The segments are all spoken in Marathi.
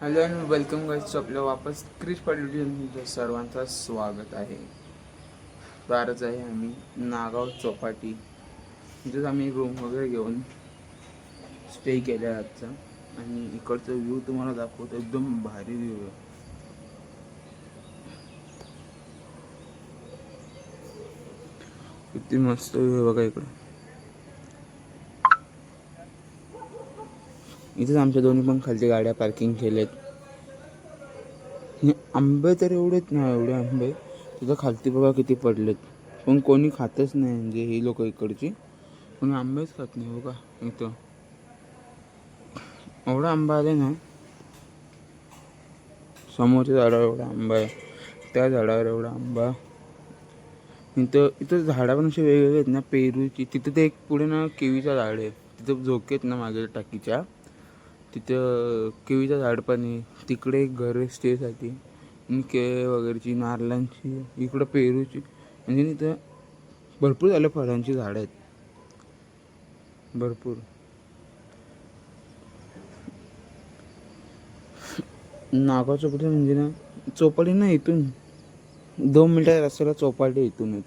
हॅलो आणि वेलकम गाईज आपल्या वापस क्रिश पाटील सर्वांचं स्वागत आहे. दारच आहे आम्ही नागाव चौपाटी. तिथेच आम्ही रूम वगैरे घेऊन स्टे केला आहे आजचा. आणि इकडचा व्ह्यू तुम्हाला दाखवतो, एकदम भारी व्ह्यू आहे. किती मस्त व्ह्यू आहे बघा इकडं. इथेच आमच्या दोन्ही पण खालच्या गाड्या पार्किंग केलेत. आंबे तर एवढेच नाही, एवढे आंबे तिथं खालती बघा किती पडलेत, पण कोणी खातच नाही. म्हणजे ही लोक इकडची कोणी आंबेच खात नाही बघा. इथं एवढा आंबा आले ना, समोरच्या झाडावर एवढा आंबा आहे, त्या झाडावर एवढा आंबा. इथं झाडं पण असे वेगवेगळे आहेत ना, पेरूची. तिथं ते एक पुढे ना केवीचं झाड आहे, तिथं झोके आहेत ना मागे टाकीच्या, तिथं केवीचं झाड पण आहे. तिकडे एक घर आहे स्टेसाठी, आणि केळी वगैरेची, नारळांची, इकडं पेरूची. म्हणजे इथं भरपूर झालं फळांची झाडं आहेत भरपूर. नागाव चौपाटी म्हणजे ना, चौपाटी ना इथून 2 मिनिटाच्या रस्त्याला चौपाटी इथूनच.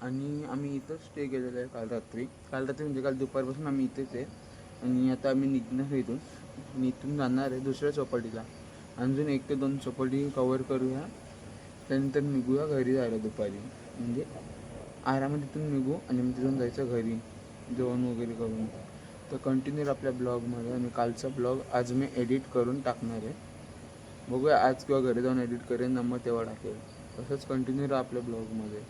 आणि आम्ही इथंच स्टे केलेलं आहे काल रात्री म्हणजे काल दुपारपासून आम्ही इथेच आहे. आणि आता आम्ही निघणार इथून, आणि इथून जाणार आहे दुसऱ्या चौपाटीला. अजून 1 ते 2 चौपाटी कवर करूया, त्यानंतर निघूया घरी जायला दुपारी. म्हणजे आरामात तिथून निघू आणि मग तिथून जायचं घरी जेवण वगैरे करून. तर कंटिन्यू आपल्या ब्लॉगमध्ये. आणि कालचा ब्लॉग आज मी एडिट करून टाकणार आहे. बघूया आज किंवा घरी जाऊन एडिट करेन ना, मग तेव्हा टाकेल. तसंच कंटिन्यू राहा आपल्या ब्लॉगमध्ये.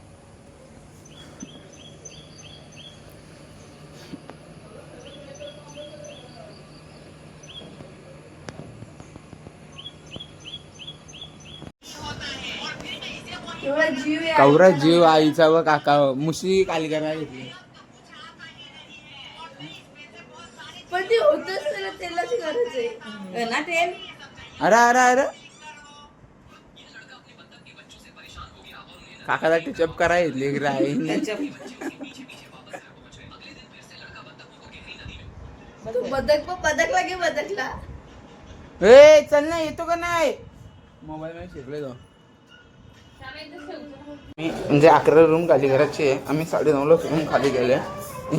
कवरा जीव आईचा व काका मुशी काली करायला घेतली. पण ते होतच नाही, तेलाची गरज आहे ना तेल. अरे अरे अरे काकाला टचअप करायला घेतली आईने. तू बदकला घे बदकला. ए चल ना, येतो का नाही. मोबाईल मध्ये शिकले जाऊ. म्हणजे 11 रूम खाली घराची आहे. आम्ही 9:30ला रूम खाली गेले,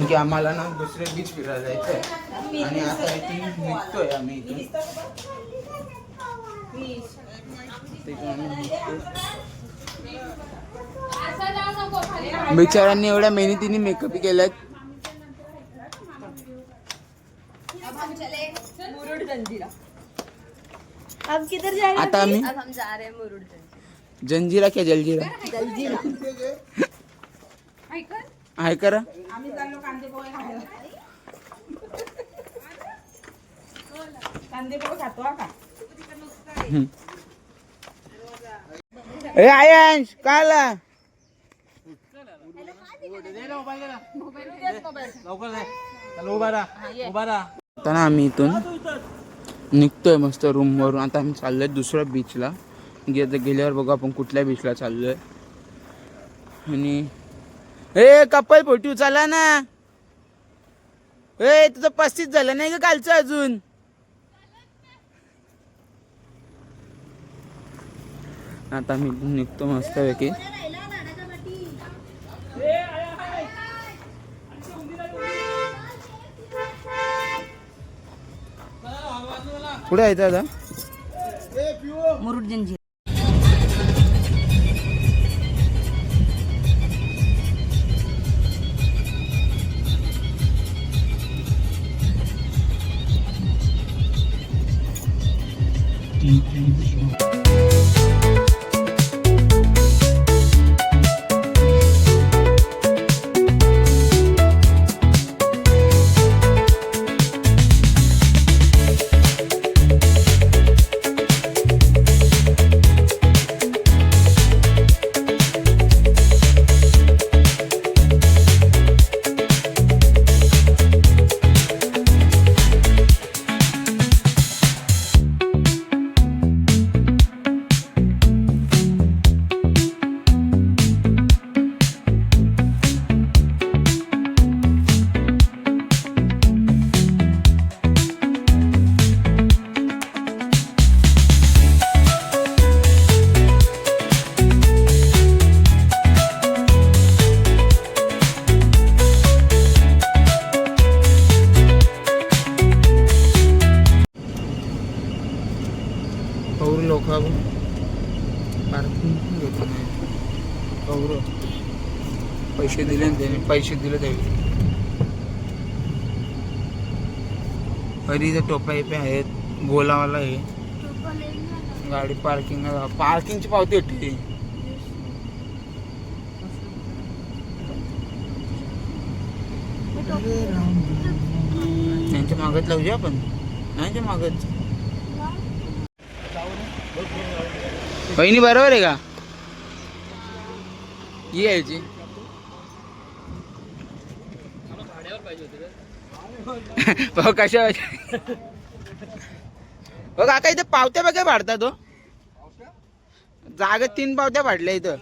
की आम्हाला ना दुसरे बीच फिरायला जायचं आहे. आणि आता इथून निघतोय आम्ही इथून. बिचाऱ्यांनी एवढ्या मेहनतीने मेकअप केलाय. अब किधर जा रहे हैं? आता आम्ही अब हम जा रहे हैं मुरुड जंजीरा क्या जलजीरा जलजीरा. आहे करा. आम्ही चाललो कांदे पोहे खायला. कांदे पोहे खातो का? ए आयंश काला आता ना आम्ही इथून निघतोय मस्त रूमवरून. आता आम्ही चाललोय दुसऱ्या बीचला. गेल्यावर बघू आपण कुठल्या बीचला चाललोय. आणि ए कपल फोटो चला ना. ए तुझं 35 झालं नाही का कालचं अजून. आता मी निघतो मस्त पैकी. कुठे आहे दादा. मुरुड जंजीरा. पैसे दिले त्यावेळी. तरी इथे टोप्या इपे आहेत. गोलावाला आहे. गाडी पार्किंगची पावती होती. त्यांच्या मागत लावूया आपण. त्यांच्या मागत. बहिणी बरोबर आहे का? ही यायची. भाऊ कशा हो काका इथे पावत्या बघा पाडतात तो जागेत 3 पावत्या पाडल्या इथं.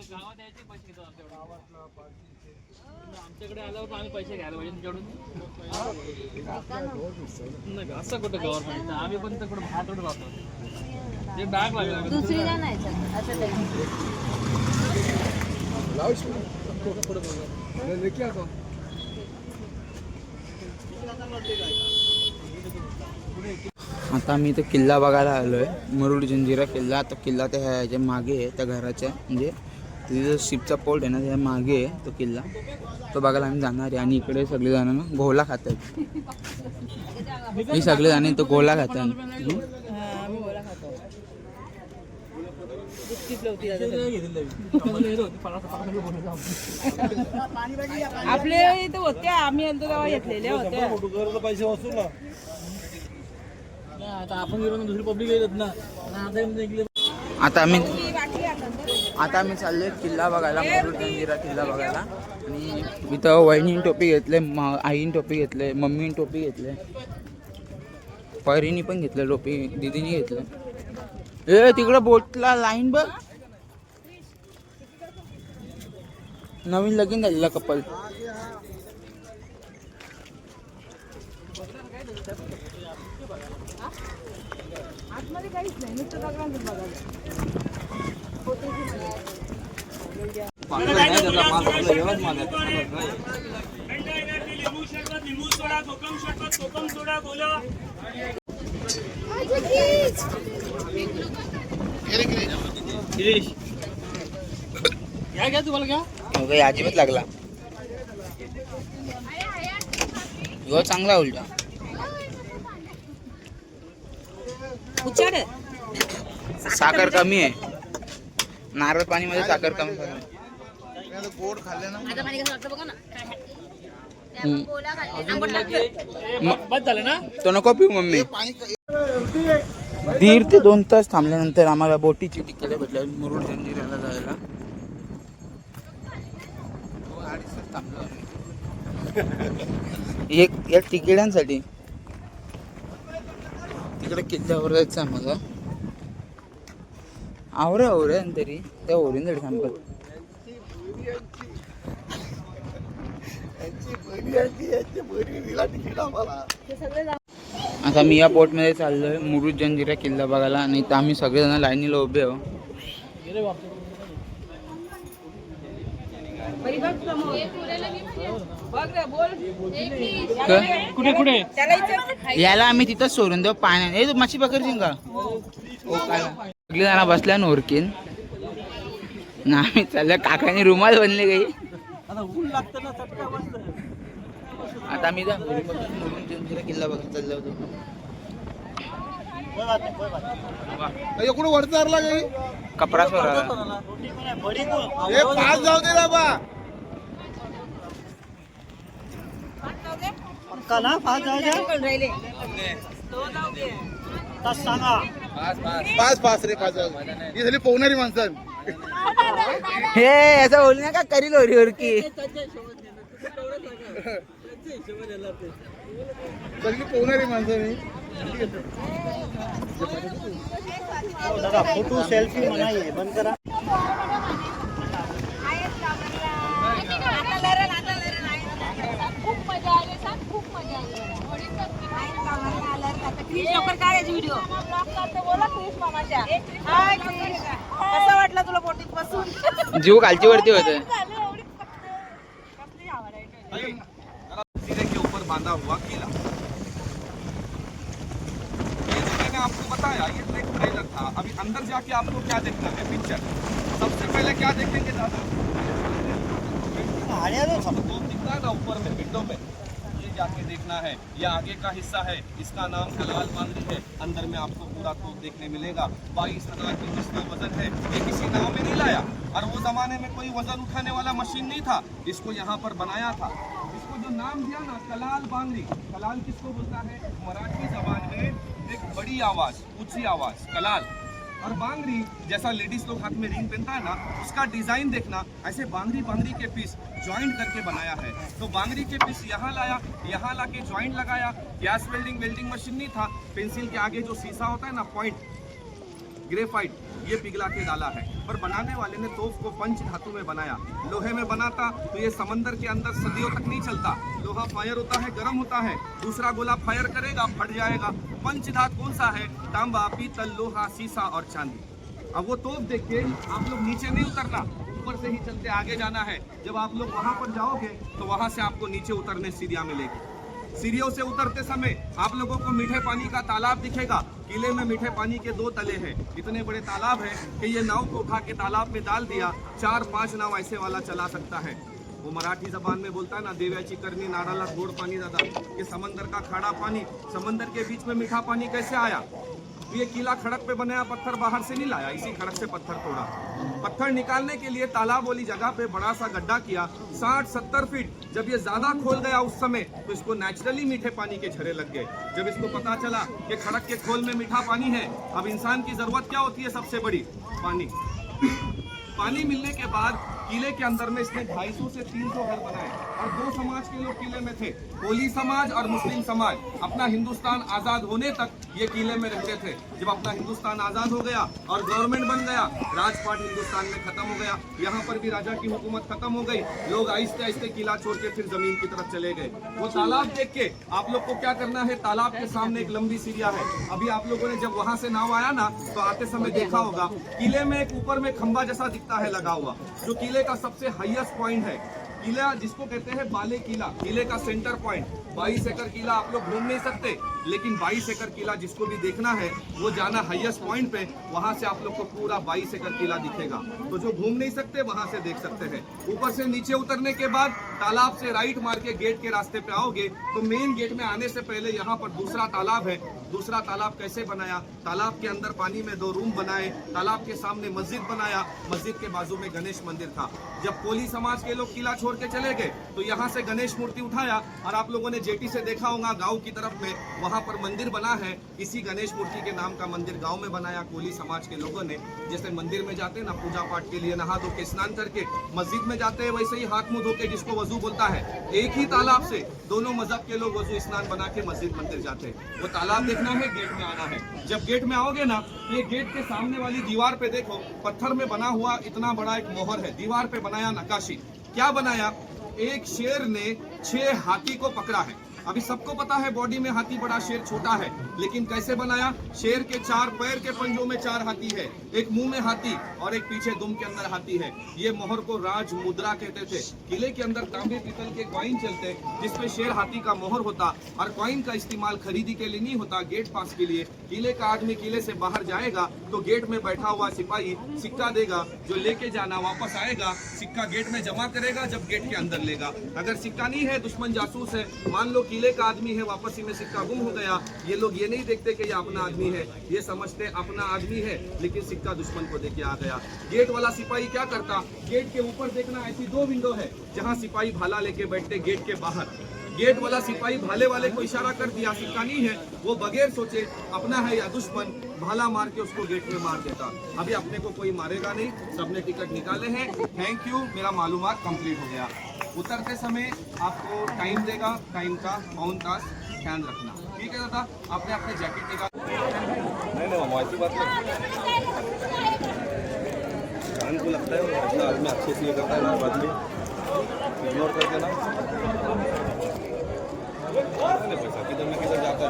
आमच्याकडे आल्यावर आम्ही पैसे घ्यायला पाहिजे तुमच्याकडून. असं कुठं गव्हर्नमेंट आम्ही पण कुठं बाहेर थोडं राहतो. ते डाग लागला दुसरीला नाही असं आता आम्ही इथं किल्ला बघायला आलोय. मुरुड जंजिरा किल्ला. तो किल्ला त्या ह्याच्या मागे आहे, त्या घराच्या म्हणजे तिथे शिपचा पोर्ट आहे ना त्या मागे आहे तो किल्ला. तो बघायला आम्ही जाणार आहे. आणि इकडे सगळे जण ना गोला खातात. ही सगळे जण तो गोला खातात. आपले इथे होत्या आम्ही आलतो तेव्हा घेतलेल्या होत्या. पैसे वसूल ना. आता आपण गेलो ना दुसरी पब्लिक येतात ना. आता आम्ही चाललोय किल्ला बघायला. मुरुड जंजिरा किल्ला बघायला. आणि इथं वहिनीने टोपी घेतले, आईने टोपी घेतले, मम्मीने टोपी घेतले, परीने पण घेतलं टोपी, दीदीने घेतलं. ए तिकडं बोटला लाईन बघ. नवीन लगीन झालेला कपल. घ्या तुम्हाला घ्या. काही अजिबात लागला. ह्यो चांगला उलटा. साखर कमी आहे. नारळ पाणी मध्ये साखर कमी आहे. गोड खाल्ले ना. बस झालं ना. तो नको पिऊ मम्मी. 1.5 ते 2 तास थांबल्यानंतर आम्हाला बोटीची तिकीट भेटल्या मुरुड जंजिऱ्याला जायला. 2.5 तास थांबलो एक तिकिटांसाठी. तिकडे किल्ल्यावर जायचं आम्हाला. आवरे तरी त्या ओरिंदडी थांबत. आता मी या बोटमध्ये चाललोय मुरुड जंजिरा किल्ला बघायला. आणि इथं आम्ही सगळेजण लाईनीला उभे आहो. कुठे कुठे याला आम्ही तिथंच सोडून देऊ पाण्यात. ए तू मच्छी पकडशील का? सगळी जण बसल्या ना ओरकीन ना. आम्ही चाललं काकाने रुमाल बनले काही. आता आम्ही किल्ला बघत चाललो होतो. कुठे वरचारला काही कपडा सोडा. पाच जाऊ दे बाबा. पाच रे 5 ही झाली पोहणारी माणसं. हे असं बोलू नका करील ओरकी. सगळी पोहणारी माणसं मी. फोटो सेल्फी म्हणाय बंद करा. कसं वाटलं तुला बोटीत बसून? जीव खालची वरती होत. सिरे के ऊपर बांधा हुआ किला. ये जो मैंने आपको बताया ये तो एक ट्रेलर था. अभी अंदर जाके आपको क्या देखना है पिक्चर. सबसे पहले क्या देखेंगे दादा? होता है ना ऊपर में विंडो में, ये जाके देखना है। ये आगे का हिस्सा है, इसका नाम कलाल बांगरी है। अंदर में आपको पूरा तोप देखने मिलेगा। 22,000 की जिसका वजन है, ये किसी नाव में नहीं लाया, और वो जमाने में कोई वजन उठाने वाला मशीन नहीं था, इसको यहाँ पर बनाया था। इसको जो नाम दिया ना कलाल बांगरी, कलाल किसको बोलता है? मराठी जबान में एक बड़ी आवाज, ऊंची आवाज कलाल। और बांगरी जैसा लेडीज लोग हाथ में रिंग पहनता है ना, उसका डिजाइन देखना, ऐसे बांगरी के पीस ज्वाइंट करके बनाया है। तो बांगरी के पीस यहाँ लाया, यहाँ ला के ज्वाइंट लगाया। गैस वेल्डिंग मशीन नहीं था, पेंसिल के आगे जो शीशा होता है ना पॉइंट, ग्रेफाइट, ये पिघला के डाला है। पर बनाने वाले ने तोप को पंच धातु में बनाया। लोहे में बनाता तो ये समंदर के अंदर सदियों तक नहीं चलता। लोहा फायर होता है, गर्म होता है, दूसरा गोला फायर करेगा, फट जाएगा। पंच धातु कौन सा है? तांबा, पीतल, लोहा, सीसा और चांदी। अब वो तोप देख के आप लोग नीचे नहीं उतरना, ऊपर से ही चलते आगे जाना है। जब आप लोग वहां पर जाओगे तो वहां से आपको नीचे उतरने सीढ़ियां मिलेगी। सीढ़ियों से उतरते समय आप लोगों को मीठे पानी का तालाब दिखेगा। किले में मीठे पानी के 2 तले हैं। इतने बड़े तालाब है कि ये नाव को उठा के तालाब में डाल दिया, 4-5 नाव ऐसे वाला चला सकता है। वो मराठी जबान में बोलता है ना, देव्याची करनी नाराला गोड पानी दादा। ये समंदर का खारा पानी, समंदर के बीच में मीठा पानी कैसे आया? ये किला खड़क पे बनाया, पत्थर बाहर से नहीं लाया, इसी खड़क से पत्थर तोड़ा। पत्थर निकालने के लिए तालाब वाली जगह पे बड़ा सा गड्ढा किया, 60-70 फीट। जब ये ज्यादा खोल गया उस समय तो इसको नेचुरली मीठे पानी के झरे लग गए। जब इसको पता चला कि खड़क के खोल में मीठा पानी है, अब इंसान की जरूरत क्या होती है? सबसे बड़ी पानी। पानी मिलने के बाद किले के अंदर में इसने 250 से 300 घर बनाए, और 2 समाज के लोग किले में थे, कोली समाज और मुस्लिम समाज। अपना हिंदुस्तान आजाद होने तक ये किले में रहते थे। जब अपना हिंदुस्तान आजाद हो गया और गवर्नमेंट बन गया, राजपाट हिंदुस्तान में खत्म हो गया, यहाँ पर भी राजा की हुकूमत खत्म हो गई। लोग आहिस्ते आहिस्ते किला छोड़ के फिर जमीन की तरफ चले गए। वो तालाब देख के आप लोग को क्या करना है? तालाब के सामने एक लंबी सीढ़ियां है। अभी आप लोगों ने जब वहां से नाव आया ना, तो आते समय देखा होगा किले में एक ऊपर में खंबा जैसा दिखता है लगा हुआ, जो किले का सबसे हाईएस्ट पॉइंट है। किला जिसको कहते हैं बाले किला, किले का सेंटर पॉइंट। 22 एकड़ किला आप लोग घूम नहीं सकते, लेकिन 22 एकड़ किला जिसको भी देखना है वो जाना हाईएस्ट पॉइंट पे, वहां से आप लोग को पूरा 22 एकड़ किला दिखेगा। तो जो घूम नहीं सकते वहां से देख सकते हैं। ऊपर से नीचे उतरने के बाद तालाब से राइट मार के गेट के रास्ते पे आओगे तो मेन गेट में आने से पहले यहाँ पर दूसरा तालाब है। दूसरा तालाब कैसे बनाया? तालाब के अंदर पानी में 2 रूम बनाए, तालाब के सामने मस्जिद बनाया, मस्जिद के बाजू में गणेश मंदिर था। जब कोली समाज के लोग किला छोड़ के चले गए तो यहाँ से गणेश मूर्ति उठाया, और आप लोगों ने जेटी से देखा होगा गांव की तरफ में वहां पर मंदिर बना है। इसी गणेश मूर्ति के नाम का मंदिर गांव में बनाया कोली समाज के लोगों ने। जैसे मंदिर में जाते हैं ना पूजा पाठ के लिए, नहा धो के स्नान करके मस्जिद में जाते हैं, वैसे ही हाथ मुंह धो के जिसको वजू बोलता है, एक ही तालाब से दोनों मजहब के लोग वजू स्नान बना के मस्जिद मंदिर जाते हैं। वो तालाब देखना है, गेट में आना है। जब गेट में आओगे ना, ये गेट के सामने वाली दीवार पे देखो, पत्थर में बना हुआ इतना बड़ा एक मोहर है। दीवार पे बनाया नक्काशी। क्या बनाया? एक शेर ने 6 हाथी को पकड़ा है। अभी सबको पता है बॉडी में हाथी बड़ा, शेर छोटा है, लेकिन कैसे बनाया? शेर के 4 पैर के पंजों में 4 हाथी है, एक मुंह में हाथी और एक पीछे दुम के अंदर हाथी है। ये मोहर को राज मुद्रा कहते थे। किले के अंदर तांबे पीतल के कॉइन चलते जिसपे शेर हाथी का मोहर होता, और कॉइन का इस्तेमाल खरीदी के लिए नहीं होता, गेट पास के लिए। किले का आदमी किले से बाहर जाएगा तो गेट में बैठा हुआ सिपाही सिक्का देगा, जो लेके जाना, वापस आएगा सिक्का गेट में जमा करेगा, जब गेट के अंदर लेगा। अगर सिक्का नहीं है, दुश्मन जासूस है, मान लो किले का आदमी है, वापसी में सिक्का गुम हो गया, ये लोग ये नहीं देखते कि ये अपना आदमी है, ये समझते अपना आदमी है, लेकिन सिक्का दुश्मन को देके आ गया। गेट वाला सिपाही क्या करता? गेट के ऊपर देखना, ऐसी 2 विंडो है जहां सिपाही भाला लेके बैठते गेट के बाहर। गेट वाला सिपाही भाले वाले को इशारा कर दिया, सिक्का नहीं है, वो बगैर सोचे अपना है या दुश्मन, भाला मार के उसको गेट में मार देता। अभी अपने को कोई मारेगा नहीं, सबने टिकट निकाले हैं। थैंक यू, मेरा मालूमात कंप्लीट हो गया। उतरते समय आपको टाइम देगा, टाइम का पौन तास ध्यान रखना, ठीक है दादा? आपने अपने जैकेट निकाल, नहीं मामा ऐसी बात नहीं, कान को लगता है आदमी अच्छे से करता है ना, बाद में इग्नोर कर देना। पैसा किधर में किधर जाता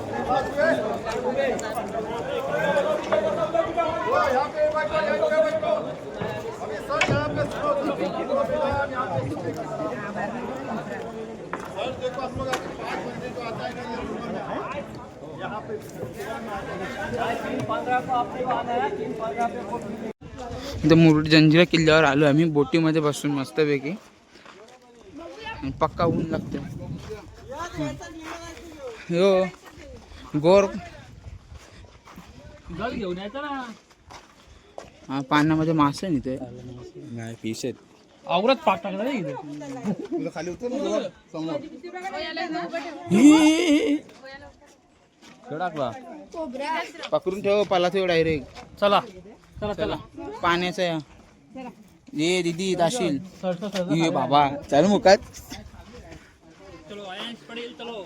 इथं मुरुड जंजिरा किल्ल्यावर आलो आम्ही, बोटीमध्ये बसून मस्तपैकी आणि पक्का ऊन लागतं. हो गोर गल घेऊन यायचं ना. हा, पाण्यामध्ये मासे नाही ते नाही फिश आहेत. आवरात पाक टाकला नाही इथे. टाकला पकडून ठेव पाला ठेव डायरेक्ट. चला चला चला. पाण्याचा या ये दीदी दाशील सरसं सरसं ये बाबा चाल मुकात. चलो आयन्स पडेल चलो.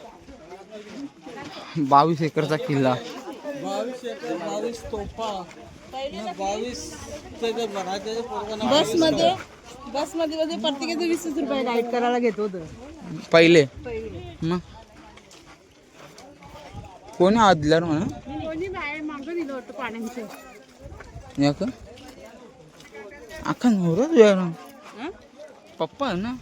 22 एकरचा किल्ला. 22 तोफा 22 बसमध्ये प्रत्येकाचे 20 रुपये गाईड करायला घेत होतं पहिले मग कोणी आदल्यावर म्हणा कोणी बाहेर मागं दिलं होतं पाण्याचं. या का अख्खा नवरा तुझ्या पप्पा आहे ना.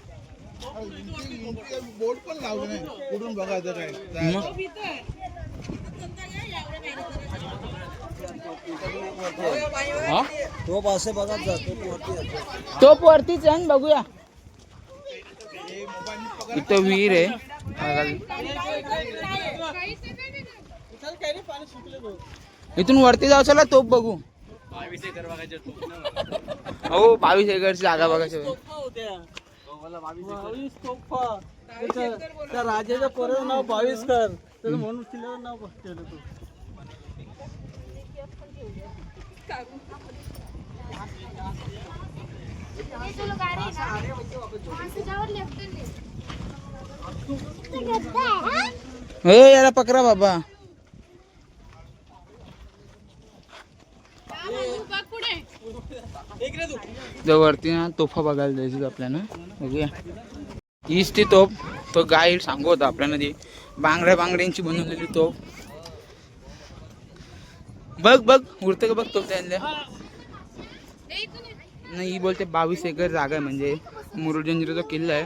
बोट पण लावलं नाही कुठून बघायचं काय. मग हा? तो पासे बघत जातो वरती जातो. टोप वरतीच आहे ना, बघूया. इथं विहीर आहे. इथून वरती जाऊ चला तोप बघू. 22 एकर बघायचे तो. हो 22 एकरची जागा बघायची. 22 तोफा. त्या राजाच्या पोराचं नाव 22 कर तर म्हणून किल्ल्याचं नाव ठेवलं तू. याला पकरा बाबा. वरती ना तोफा बघायला जायचं आपल्याला. बघूया हीच ती तोफ. तो गाईड सांगू होता आपल्याला ती बांगड्यांची बनवलेली तोफ. बघ बघ उरतं का बघ तोफ त्यांना. नाही ही बोलते 22 एकर जागा आहे. म्हणजे मुरुडजंजिरा जो किल्ला आहे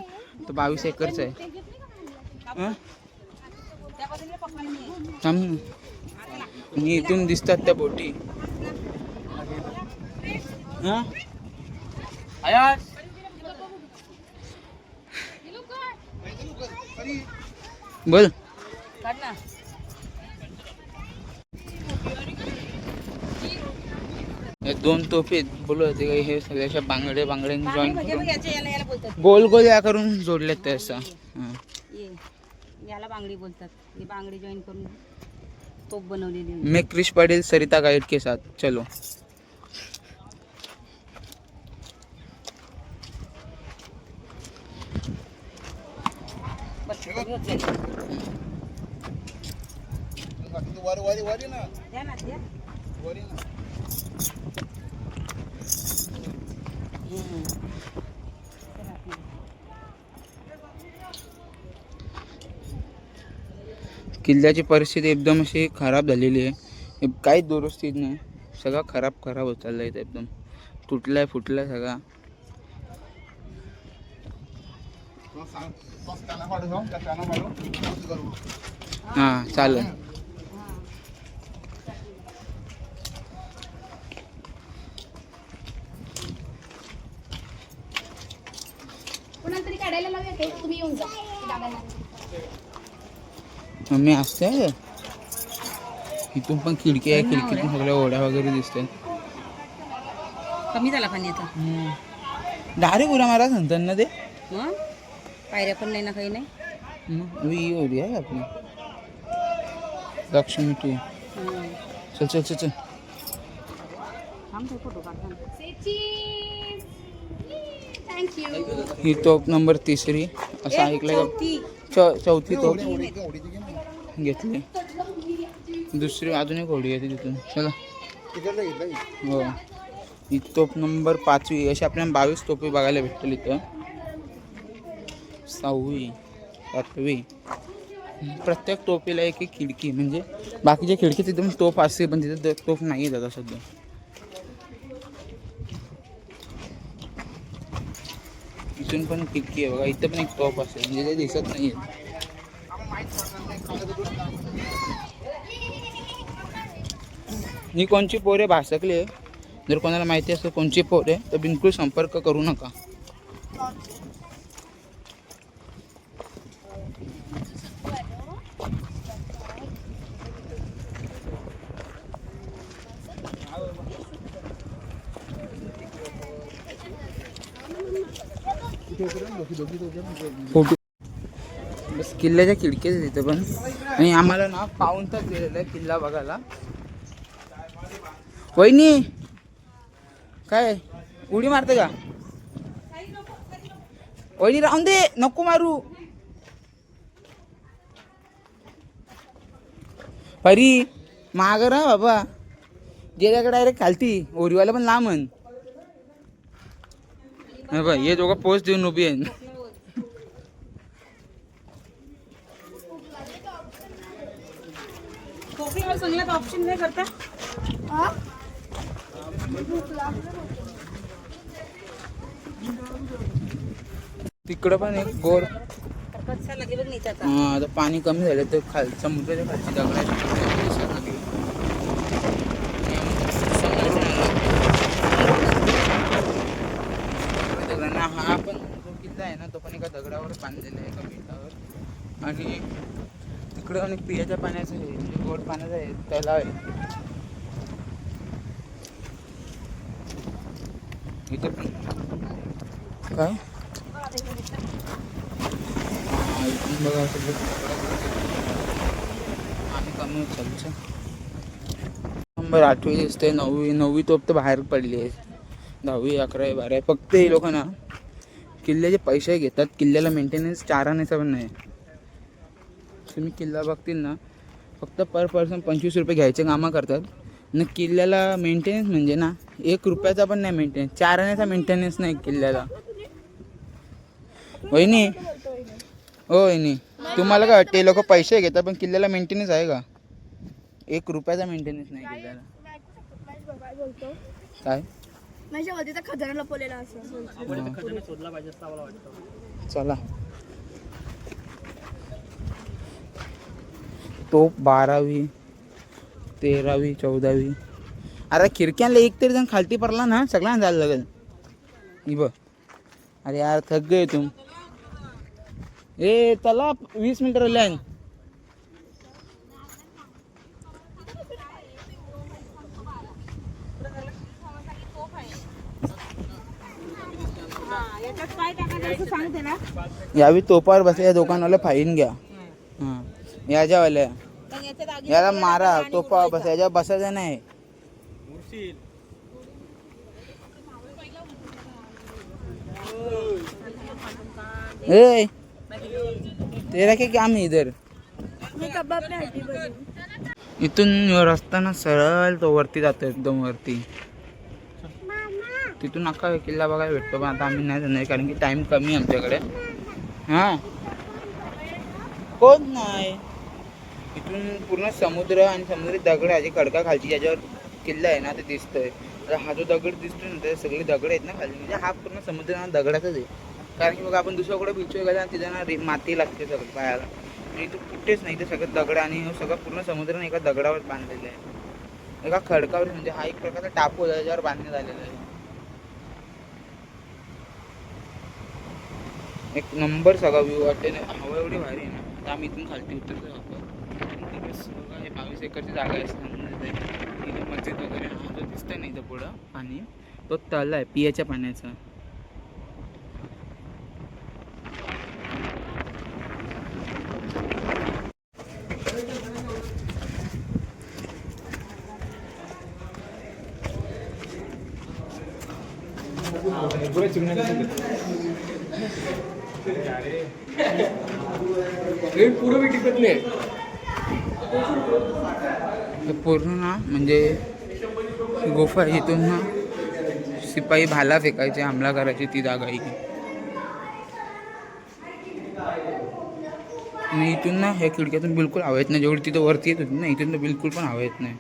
तो 22 एकरचा आहे. थांब. आणि इथून दिसतात त्या बोटी. हा आयास बोल. हे 2 तोफे बोलत होते का हे सगळ्याच्या बांगड्यांनी जॉईन करून गोल गोल या करून जोडलेत ते असं. याला बांगडी बोलतात. ही बांगडी जॉईन करून तोप बनवलेली. मैं क्रिश पटेल सरिता गाइड के साथ चलो. किल्ल्याची परिस्थिती एकदम अशी खराब झालेली आहे. काहीच दुरुस्तीत नाही. सगळं खराब होत चाललंय. एकदम तुटलाय फुटलाय सगळा. हा चालेल. कोणातरी काढायला लावूया. तुम्ही येऊन जा. मम्मी असते इथून पण खिडकी आहे. खिडकीतून सगळ्या ओढ्या वगैरे दिसतात. कमी झाला पाणी आता. डायरेक्ट उड्या मारा सांगतात ना ते. पायऱ्या पण नाही ना काही नाही. ही ओढी आहे आपली लक्ष्मी टी. चल चल चल चल. ही तोप नंबर 3 असं ऐकलं. चौथी तोप घेतली. दुसरी अजून एक होडी आहे तिथून. चला हो. ही तोप नंबर 5 अशी आपल्याला 22 तोपे बघायला भेटतील इथं. 6वी 7वी प्रत्येक तोफीला एक खिडकी. म्हणजे बाकीच्या खिडकीत एकदम तोफ असते पण तिथे तोफ नाही जात सध्या. इथून पण खिडकी आहे बघा. इथं पण एक तोफ असते म्हणजे ते दिसत नाही. ही कोणची पोरे भासकली आहे. जर कोणाला माहिती असेल कोणची पोरे तर बिलकुल संपर्क करू नका. फोटो बस किल्ल्याच्या खिडकीच तिथे पण. आणि आम्हाला ना पाऊण तास गेलेला आहे किल्ला बघायला. वहिनी काय उडी मारते का? वहिनी राहून दे, नको मारू. परी माग रा बाबा, गेल्याकडे डायरेक्ट खालती. ओरीवाला पण लांब म्हण. हे दोघं पोस्ट देऊन उभी आहे. कोकणाला चांगल्यात ऑप्शन नाही करता. तिकडं पण एक गोड. आता पाणी कमी झालं तर समुद्राच्या खालची दगड हा पण जो किल्ला आहे ना तो पण एका दगडावर बांधलेला आहे एका बेटावर. आणि तिकडं अनेक पियाच्या पाण्याचं आहे, म्हणजे गोड पाण्याचं आहे, तलाव आहे. इथे पण काय बघा आम्ही कमी चालचं. नंबर 8वी दिसते, 9वी तोप तर बाहेर पडली आहे. 10वी 11वी 12वी फक्त हे लोक ना किल्ल्याचे पैसे घेतात. किल्ल्याला मेंटेनन्स 4 आण्याचा पण नाही. तुम्ही किल्ला बघतील ना फक्त पर पर्सन 25 रुपये घ्यायचे कामं करतात. आणि किल्ल्याला मेंटेनन्स म्हणजे ना 1 रुपयाचा पण नाही मेंटेनन्स. 4 आण्याचा मेंटेनन्स नाही किल्ल्याला. वहिनी हो वहिनी, तुम्हाला काय वाटते लोक पैसे घेतात पण किल्ल्याला मेंटेनन्स आहे का? 1 रुपयाचा मेंटेनन्स नाही किल्ल्याला. काय माझ्या वतीचा खजाना लपवलेला असं. चला तो 12वी 13वी 14वी. अरे खिडक्यांना एक तरी जण खालती पडला ना सगळ्यांना जायला लागेल. ही बघ. अरे यार थक गए तुम. ए चला 20 मिनिटं राहिले. यावी तोपावर बसा. या दुकानाला फाईन घ्या. हां याच्यावाल्या याला मारा. तोपावर बसा. याच्यावर बसायचं नाही. ए तेरा क्या काम है इधर? इथून रस्ता ना सरळ तो वरती जातो एकदम वरती. तिथून अख्खा किल्ला बघायला भेटतो. पण आता आम्ही नाही जाणार कारण की टाइम कमी आहे आमच्याकडे. हां कोण नाही. इथून पूर्ण समुद्र आणि समुद्री दगड आहे. खडका खालची ज्याच्यावर किल्ला आहे ना ते दिसतोय. हा जो दगड दिसतोय ना ते सगळे दगड आहेत ना खाली. म्हणजे हा पूर्ण समुद्र दगडाचाच आहे. कारण की बघा आपण दुसऱ्याकडे बीचवर गेला आणि तिथं ना माती लागते सगळं पायाला. इथं कुठेच नाही. इथं सगळं दगड आणि सगळं पूर्ण समुद्र एका दगडावर बांधलेलं आहे. एका खडकावर. म्हणजे हा एक प्रकारचा टापू त्याच्यावर बांधण्यात आलेला आहे. एक नंबर सगळा व्ह्यू वाटते ना. हवा एवढी भारी आहे ना. आता आम्ही इथून खालती उतरतो आपण. हे 22 एकरची जागा आहे. इथे मस्जिद वगैरे हा जो दिसतोय ना इथं पुढं पाणी तो तळ आहे पियाच्या पाण्याचा. पूर्ण ना म्हणजे गुफा. इथून ना शिपाई भाला फेकायचे हमला करायची ती जागा आहे. आणि इथून ना ह्या खिडक्यातून बिलकुल हवा येत नाही. जेवढी तिथं वरती येत होती ना इथून तर बिलकुल पण हवा येत नाही.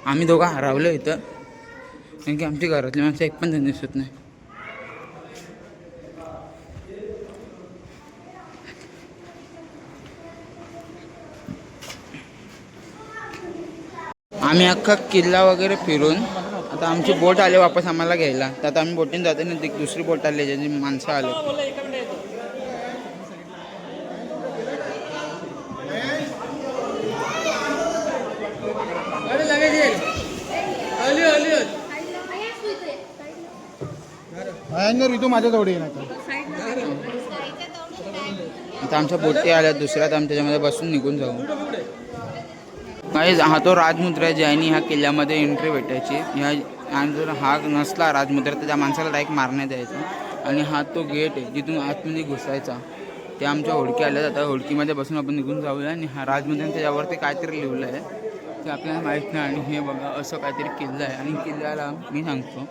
आम्ही दोघं हरवलो इथं कारण की आमची घरातली माणसं एक पण जण दिसत नाही. आम्ही अख्खा किल्ला वगैरे फिरून आता आमची बोट आले वापस आम्हाला घ्यायला. तर आता आम्ही बोटीने जातो ना. दुसरी बोट आली ज्याची माणसं आले. महेंद्र ऋतू माझ्याजवळ येणार आता आमच्या बोटी आल्या दुसऱ्यात आम्ही त्याच्यामध्ये बसून निघून जाऊ. काही हा तो राजमुद्रा आहे ज्याने ह्या किल्ल्यामध्ये एंट्री भेटायची. ह्या आणि जर हा नसला राजमुद्रा तर त्या माणसाला डायरेक्ट मारण्यात यायचा. आणि हा तो गेट आहे जिथून आतमध्ये घुसायचा. ते आमच्या होडकी आल्या जातात. होडकीमध्ये बसून आपण निघून जाऊया. आणि हा राजमुद्रा त्याच्यावरती काहीतरी लिहिलं आहे ते आपल्याला माहीत नाही. आणि हे बघा असं काहीतरी किल्ला आहे. आणि किल्ल्याला मी सांगतो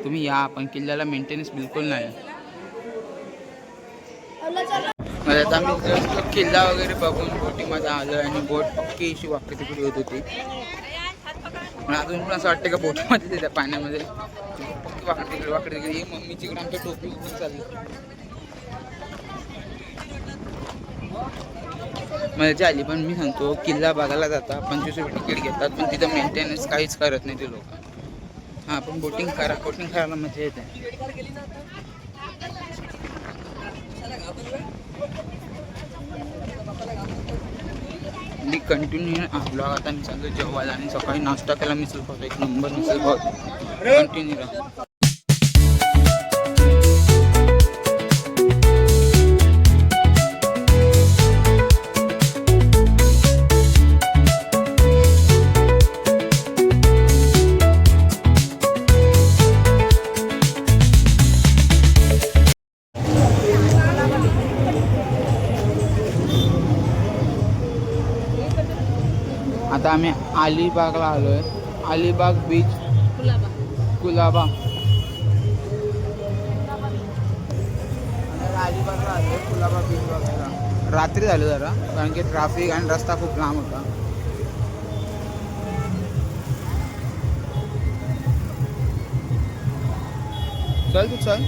तुम्ही या पण किल्ल्याला मेंटेनन्स बिलकुल नाही. आता आम्ही जस्ट किल्ला वगैरे बघून बोटीमध्ये आलो आणि बोट पक्की अशी वाकडी तिकडे होत होती. पण अजून पण असं वाटतं का बोटमध्ये त्या पाण्यामध्ये पक्की वाकडी तिकडे ही मम्मीची इकडे आमच्या टोपी उभून चालली. मजा आली. पण मी सांगतो किल्ला बघायला जाता 25 रुपये तिकीट घेतात पण तिथं मेंटेनन्स काहीच करत नाही ते लोक. हां पण बोटिंग करायला मजा येते. मी कंटिन्यू ब्लॉग आता मी चाललो जेवायला. आणि सकाळी नाश्ता केला मिसल पाव. एक नंबर मिसल पाव. कंटिन्यू राहा. आता आम्ही अलिबागला आलो आहे. अलिबाग बीच कुलाबा अलिबागला आलो आहे. कुलाबा बीच बघायला रात्री झालं जरा कारण की ट्रॅफिक आणि रस्ता खूप लांब होता. चल तू चल.